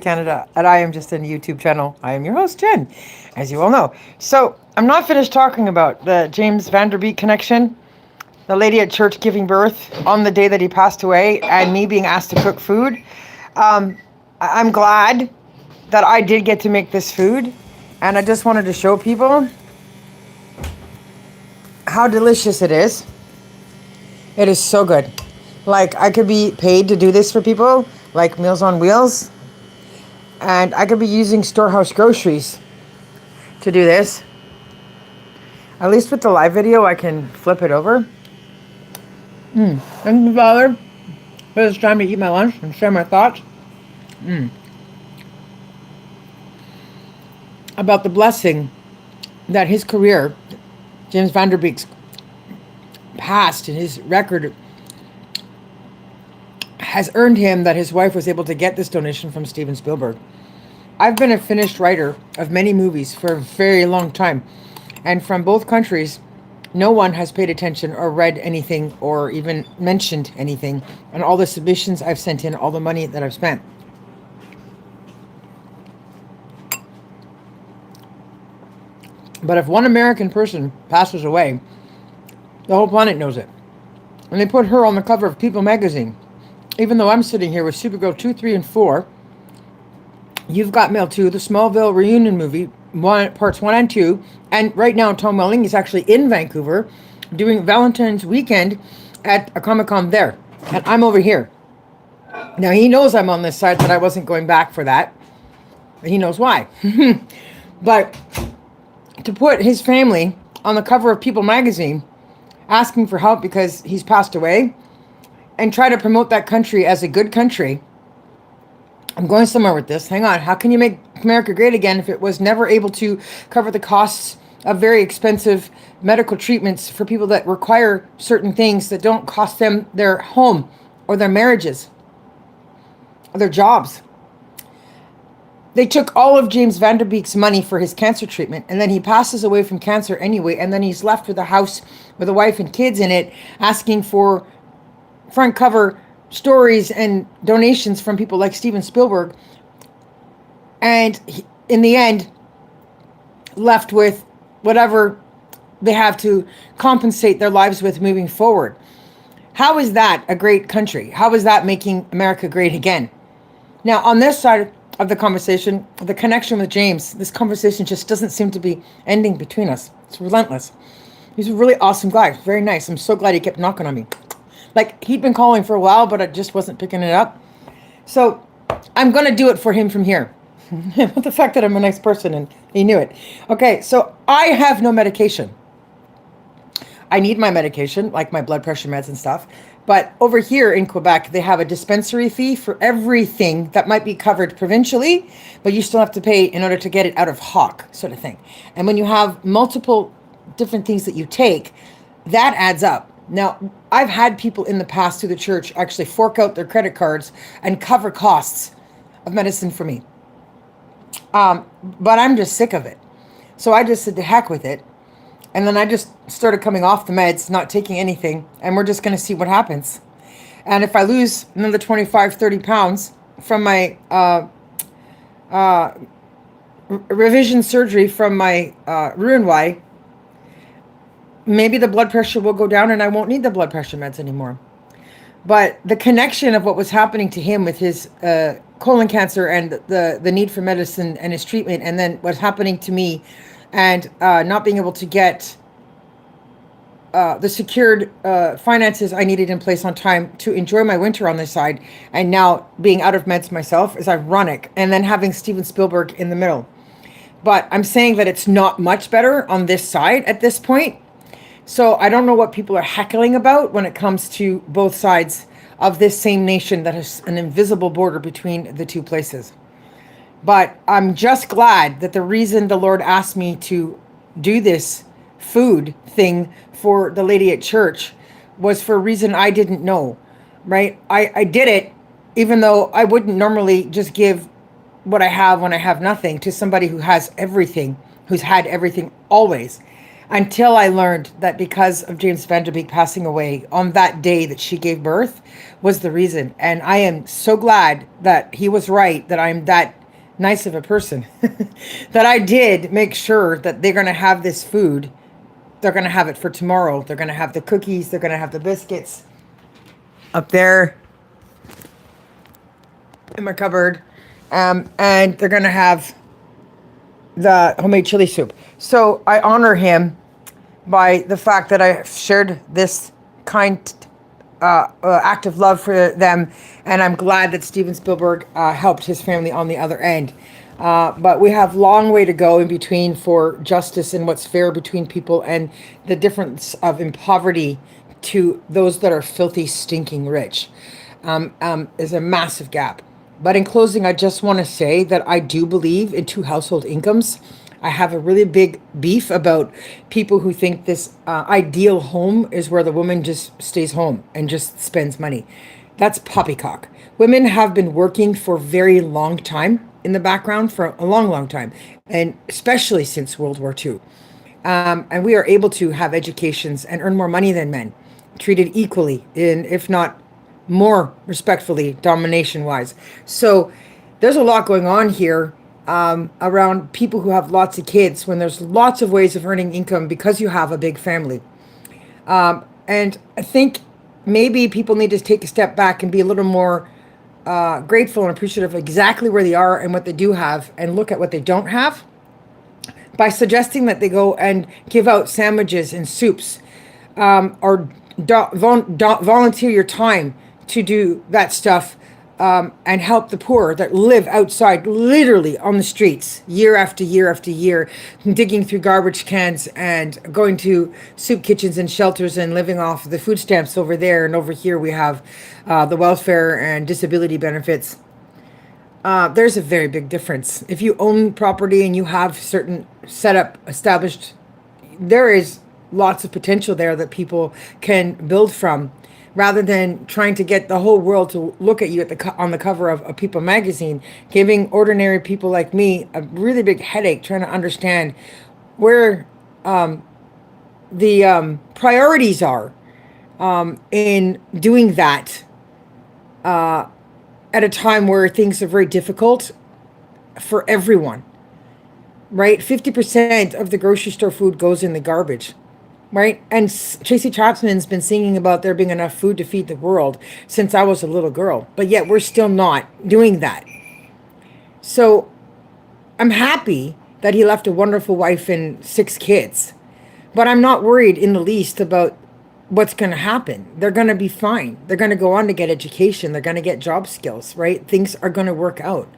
Canada, and I am just in a YouTube channel. I am your host, Jen, as you all know. So, I'm not finished talking about the James Van Der Beek connection, the lady at church giving birth on the day that he passed away, and me being asked to cook food. I'm glad that I did get to make this food, and I just wanted to show people how delicious it is. It is so good. Like, I could be paid to do this for people, like Meals on Wheels. And I could be using storehouse groceries to do this. At least with the live video, I can flip it over. Thank you, Father, for this time to eat my lunch and share my thoughts about the blessing that his career, James Van Der Beek's past and his record, has earned him, that his wife was able to get this donation from Steven Spielberg. I've been a finished writer of many movies for a very long time, and from both countries, no one has paid attention or read anything or even mentioned anything on all the submissions I've sent in, all the money that I've spent. But if one American person passes away, the whole planet knows it. And they put her on the cover of People magazine. Even though I'm sitting here with Supergirl 2, 3, and 4, You've Got Mail 2, the Smallville reunion movie, parts 1 and 2, and right now Tom Welling is actually in Vancouver doing Valentine's weekend at a Comic-Con there. And I'm over here. Now, he knows I'm on this side, that I wasn't going back for that. And he knows why. But to put his family on the cover of People magazine, asking for help because he's passed away, and try to promote that country as a good country. I'm going somewhere with this. Hang on. How can you make America great again if it was never able to cover the costs of very expensive medical treatments for people that require certain things that don't cost them their home or their marriages or their jobs? They took all of James Van Der Beek's money for his cancer treatment, and then he passes away from cancer anyway, and then he's left with a house with a wife and kids in it, asking for front cover stories and donations from people like Steven Spielberg, and in the end left with whatever they have to compensate their lives with moving forward. How is that a great country? How is that making America great again? Now, on this side of the conversation, the connection with James, this conversation just doesn't seem to be ending between us. It's relentless. He's a really awesome guy. Very nice. I'm so glad he kept knocking on me. Like, he'd been calling for a while, but I just wasn't picking it up. So I'm going to do it for him from here. The fact that I'm a nice person and he knew it. Okay, so I have no medication. I need my medication, like my blood pressure meds and stuff. But over here in Quebec, they have a dispensary fee for everything that might be covered provincially, but you still have to pay in order to get it out of hock, sort of thing. And when you have multiple different things that you take, that adds up. Now, I've had people in the past through the church actually fork out their credit cards and cover costs of medicine for me. But I'm just sick of it. So I just said to heck with it. And then I just started coming off the meds, not taking anything. And we're just going to see what happens. And if I lose another 25, 30 pounds from my revision surgery from my Roux-en-Y, maybe the blood pressure will go down and I won't need the blood pressure meds anymore. But the connection of what was happening to him with his colon cancer and the need for medicine and his treatment, and then what's happening to me and not being able to get the secured finances I needed in place on time to enjoy my winter on this side, and now being out of meds myself is ironic. And then having Steven Spielberg in the middle. But I'm saying that it's not much better on this side at this point. So I don't know what people are heckling about when it comes to both sides of this same nation that has an invisible border between the two places. But I'm just glad that the reason the Lord asked me to do this food thing for the lady at church was for a reason I didn't know, right? I did it even though I wouldn't normally just give what I have when I have nothing to somebody who has everything, who's had everything always. until I learned that because of James Van Der Beek passing away on that day that she gave birth was the reason. And I am so glad that he was right, that I'm that nice of a person, that I did make sure that they're going to have this food. They're going to have it for tomorrow. They're going to have the cookies. They're going to have the biscuits up there in my cupboard. And they're going to have the homemade chili soup. So I honor him by the fact that I shared this kind act of love for them, and I'm glad that Steven Spielberg helped his family on the other end. But we have long way to go in between for justice and what's fair between people, and the difference of in poverty to those that are filthy, stinking rich is a massive gap. But in closing, I just want to say that I do believe in two household incomes. I have a really big beef about people who think this ideal home is where the woman just stays home and just spends money. That's poppycock. Women have been working for a very long time in the background for a long, long time, and especially since World War II. And we are able to have educations and earn more money than men, treated equally, in if not more respectfully, domination wise. So there's a lot going on here around people who have lots of kids, when there's lots of ways of earning income because you have a big family. And I think maybe people need to take a step back and be a little more grateful and appreciative of exactly where they are and what they do have, and look at what they don't have, by suggesting that they go and give out sandwiches and soups, or volunteer your time to do that stuff, and help the poor that live outside, literally on the streets, year after year after year, digging through garbage cans and going to soup kitchens and shelters and living off the food stamps over there. And over here we have the welfare and disability benefits. There's a very big difference. If you own property and you have certain setup established, there is lots of potential there that people can build from, rather than trying to get the whole world to look at you at on the cover of a People magazine, giving ordinary people like me a really big headache trying to understand where the priorities are in doing that at a time where things are very difficult for everyone, right? 50% of the grocery store food goes in the garbage. Right? And Tracy Chapman's been singing about there being enough food to feed the world since I was a little girl, but yet we're still not doing that. So I'm happy that he left a wonderful wife and 6 kids, but I'm not worried in the least about what's going to happen. They're going to be fine. They're going to go on to get education. They're going to get job skills, right? Things are going to work out.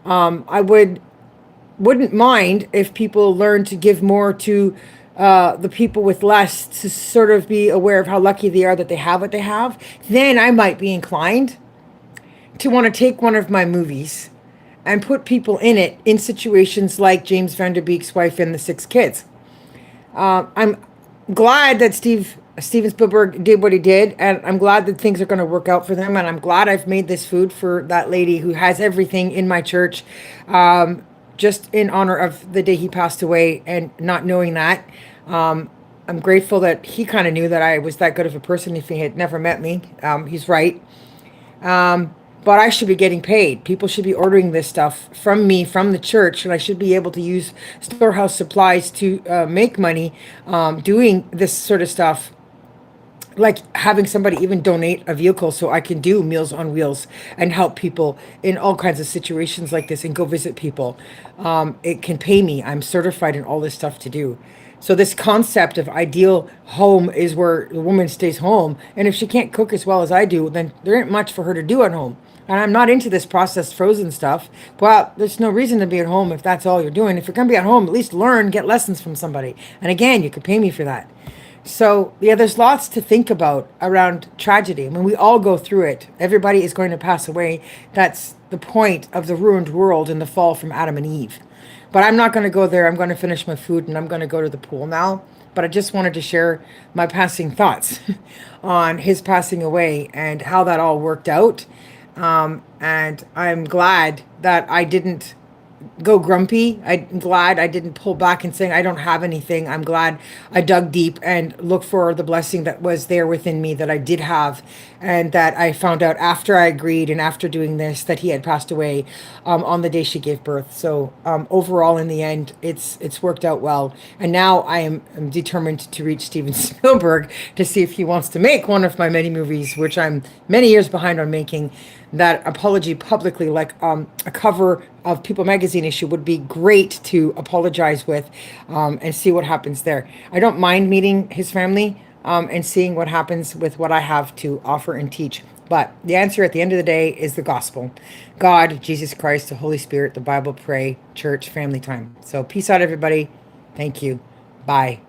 I wouldn't mind if people learn to give more to the people with less, to sort of be aware of how lucky they are that they have what they have. Then I might be inclined to want to take one of my movies and put people in it in situations like James Van Der Beek's wife and the 6 kids. I'm glad that Steven Spielberg did what he did, and I'm glad that things are going to work out for them, and I'm glad I've made this food for that lady who has everything in my church, just in honor of the day he passed away, and not knowing that. I'm grateful that he kind of knew that I was that good of a person if he had never met me. He's right. But I should be getting paid. People should be ordering this stuff from me, from the church, and I should be able to use storehouse supplies to make money doing this sort of stuff. Like having somebody even donate a vehicle so I can do Meals on Wheels and help people in all kinds of situations like this and go visit people. It can pay me. I'm certified in all this stuff to do. So this concept of ideal home is where the woman stays home. And if she can't cook as well as I do, then there ain't much for her to do at home. And I'm not into this processed frozen stuff. Well, there's no reason to be at home if that's all you're doing. If you're going to be at home, at least learn, get lessons from somebody. And again, you could pay me for that. So, yeah, there's lots to think about around tragedy. I mean, we all go through it. Everybody is going to pass away. That's the point of the ruined world and the fall from Adam and Eve. But I'm not going to go there. I'm going to finish my food and I'm going to go to the pool now. But I just wanted to share my passing thoughts on his passing away and how that all worked out. And I'm glad that I didn't go grumpy. I'm glad I didn't pull back and saying I don't have anything. I'm glad I dug deep and looked for the blessing that was there within me that I did have, and that I found out after I agreed and after doing this that he had passed away on the day she gave birth. So overall, in the end, it's worked out well. And now I'm determined to reach Steven Spielberg to see if he wants to make one of my many movies, which I'm many years behind on making. That apology publicly, like a cover of People magazine issue, would be great to apologize with, and see what happens there. I don't mind meeting his family, and seeing what happens with what I have to offer and teach. But the answer at the end of the day is the gospel: God, Jesus Christ, the Holy Spirit, the Bible, pray, church, family time. So peace out, everybody. Thank you. Bye.